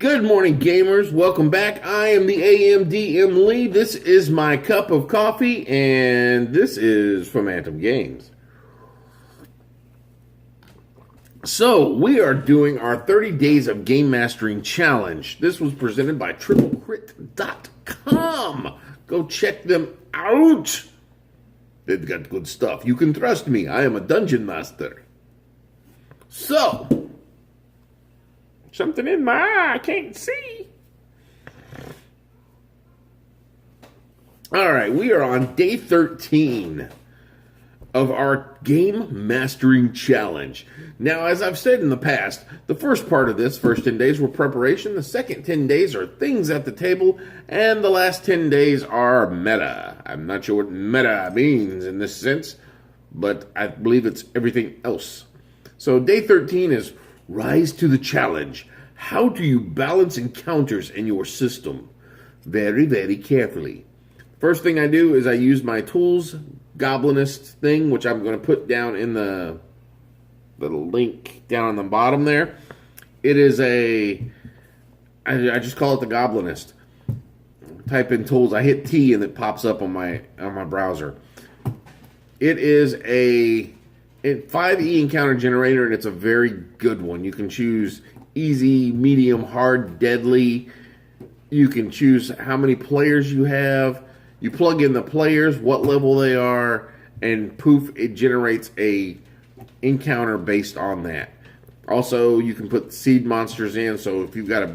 Good morning, gamers. Welcome back. I am the AMDM lead. This is my cup of coffee, and this is from Anthem Games. So, we are doing our 30 Days of Gamemastering Challenge. This was presented by TripleCrit.com. Go check them out. They've got good stuff. You can trust me. I am a dungeon master. So, something in my eye I can't see. All right, we are on day 13 of our Game Mastering Challenge. Now, as I've said in the past, the first part of this, first 10 days, were preparation. The second 10 days are things at the table. And the last 10 days are meta. I'm not sure what meta means in this sense, but I believe it's everything else. So day 13 is Rise to the Challenge. How do you balance encounters in your system? Very, very carefully. First thing I do is I use my tools, Goblinist thing, which I'm going to put down in the link down on the bottom there. It is I just call it the Goblinist. Type in tools. I hit T and it pops up on my browser. It is a 5E encounter generator, and it's a very good one. You can choose easy, medium, hard, deadly. You can choose how many players you have. You plug in the players, what level they are, and poof, it generates a encounter based on that. Also, you can put seed monsters in, so if you've got a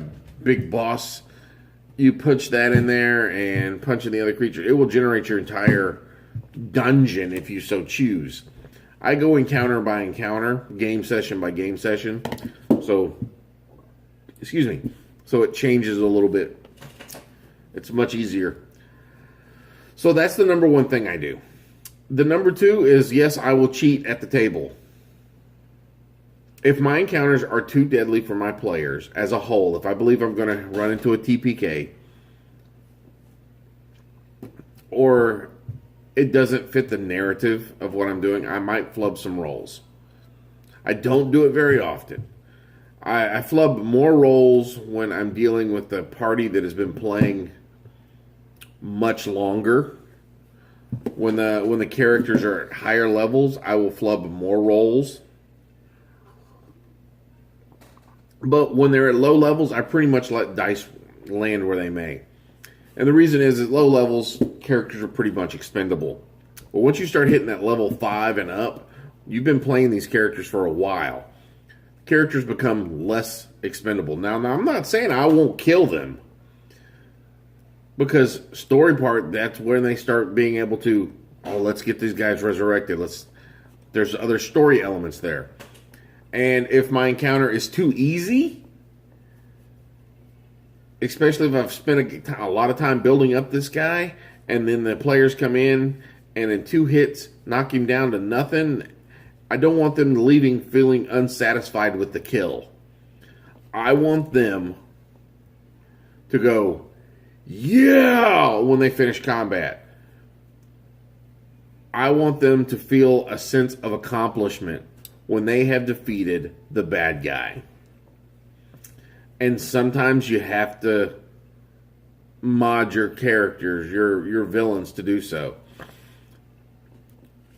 big boss, you punch that in there and punch in the other creature. It will generate your entire dungeon if you so choose. I go encounter by encounter, game session by game session. So, excuse me. So it changes a little bit. It's much easier. So that's the number one thing I do. The number two is, yes, I will cheat at the table. If my encounters are too deadly for my players as a whole, if I believe I'm going to run into a TPK, or it doesn't fit the narrative of what I'm doing, I might flub some rolls. I don't do it very often. I flub more rolls when I'm dealing with the party that has been playing much longer. When the characters are at higher levels, I will flub more rolls. But when they're at low levels, I pretty much let dice land where they may. And the reason is at low levels, characters are pretty much expendable. But once you start hitting that level 5 and up, you've been playing these characters for a while. Characters become less expendable. Now I'm not saying I won't kill them. Because story part, that's when they start being able to, let's get these guys resurrected. There's other story elements there. And if my encounter is too easy, especially if I've spent a lot of time building up this guy, and then the players come in, and in 2 hits, knock him down to nothing, I don't want them leaving feeling unsatisfied with the kill. I want them to go, yeah, when they finish combat. I want them to feel a sense of accomplishment when they have defeated the bad guy. And sometimes you have to mod your characters, your villains, to do so.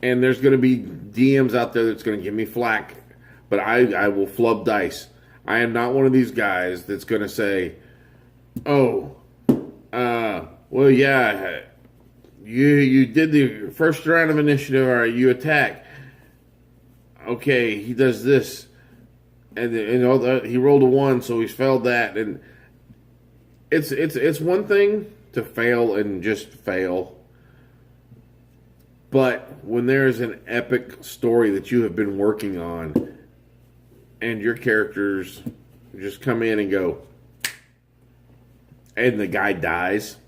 And there's going to be DMs out there that's going to give me flack, but I will flub dice. I am not one of these guys that's going to say, well, yeah, you did the first round of initiative, all right, you attack. Okay, he does this. And he rolled a 1, so he's failed that. And it's one thing to fail and just fail. But when there's an epic story that you have been working on, and your characters just come in and go, and the guy dies,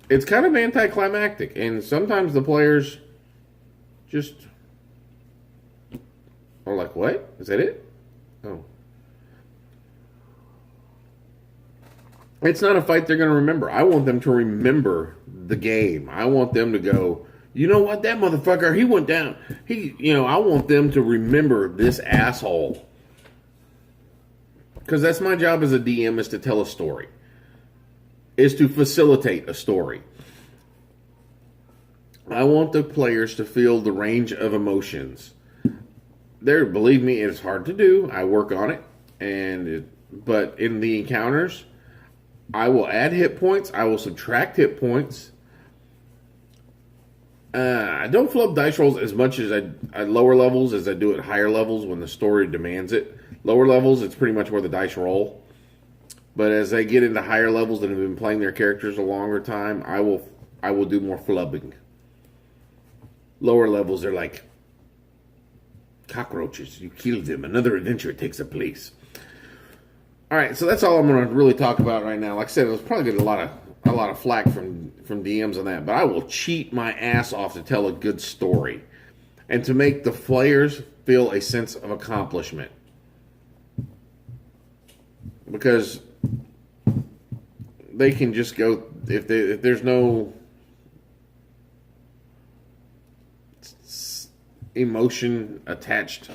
it's kind of anticlimactic. And sometimes the players just are like, what? Is that it? Oh. It's not a fight they're going to remember. I want them to remember the game. I want them to go, you know what? That motherfucker, he went down. I want them to remember this asshole. because that's my job as a DM, is to tell a story, is to facilitate a story. I want the players to feel the range of emotions. Believe me, it's hard to do. I work on it, but in the encounters, I will add hit points. I will subtract hit points. I don't flub dice rolls as much as at lower levels as I do at higher levels when the story demands it. Lower levels, it's pretty much where the dice roll. But as they get into higher levels that have been playing their characters a longer time, I will do more flubbing. Lower levels, they're like cockroaches. You kill them, another adventure takes place. All right, so that's all I'm going to really talk about right now. Like I said, I was probably getting a lot of flack from DMs on that, but I will cheat my ass off to tell a good story and to make the players feel a sense of accomplishment. Because they can just go, if there's no emotion attached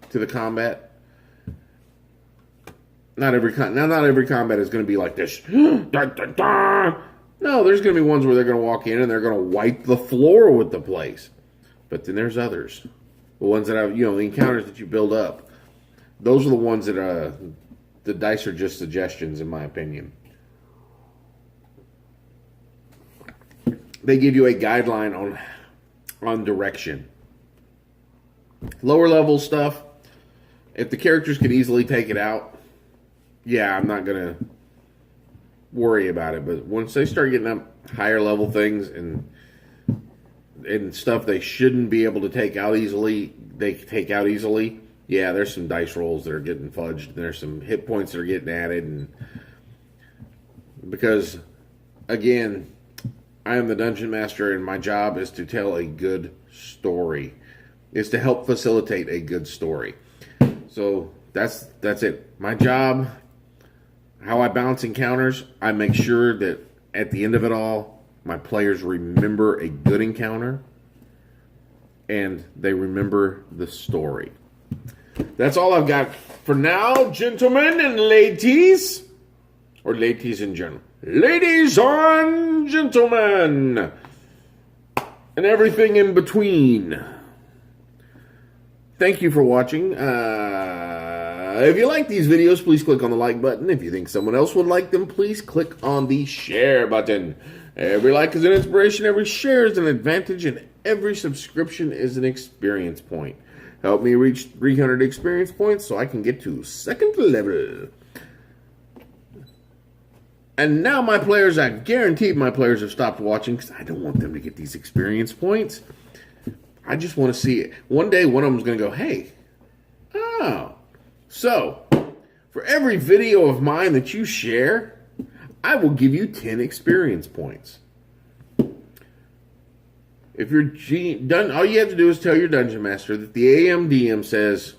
to the combat. Not every combat is going to be like this. No, there's going to be ones where they're going to walk in and they're going to wipe the floor with the place. But then there's others. The ones that have, the encounters that you build up. Those are the ones that the dice are just suggestions, in my opinion. They give you a guideline on direction. Lower level stuff, if the characters could easily take it out, yeah, I'm not going to worry about it. But once they start getting up higher level things and stuff they shouldn't be able to take out easily, they take out easily. Yeah, there's some dice rolls that are getting fudged. There's some hit points that are getting added. And because, again, I am the Dungeon Master and my job is to tell a good story. Is to help facilitate a good story. So that's it. My job, how I balance encounters, I make sure that at the end of it all, my players remember a good encounter and they remember the story. That's all I've got for now, gentlemen and ladies. Or ladies in general. Ladies and gentlemen. And everything in between. Thank you for watching. If you like these videos, please click on the like button. If you think someone else would like them, please click on the share button. Every like is an inspiration, every share is an advantage, and every subscription is an experience point. Help me reach 300 experience points so I can get to second level. And now my players, I guarantee my players have stopped watching because I don't want them to get these experience points. I just want to see it. One day, one of them is going to go, hey, oh. So, for every video of mine that you share, I will give you 10 experience points. If you're done, all you have to do is tell your Dungeon Master that the AMDM says,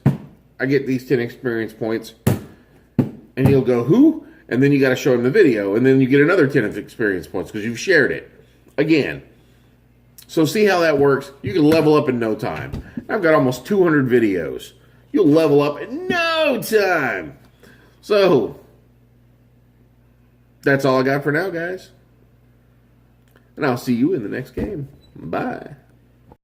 I get these 10 experience points. And he'll go, who? And then you got to show him the video. And then you get another 10 experience points because you've shared it. Again. So see how that works? You can level up in no time. I've got almost 200 videos. You'll level up in no time. So, that's all I got for now, guys. And I'll see you in the next game. Bye.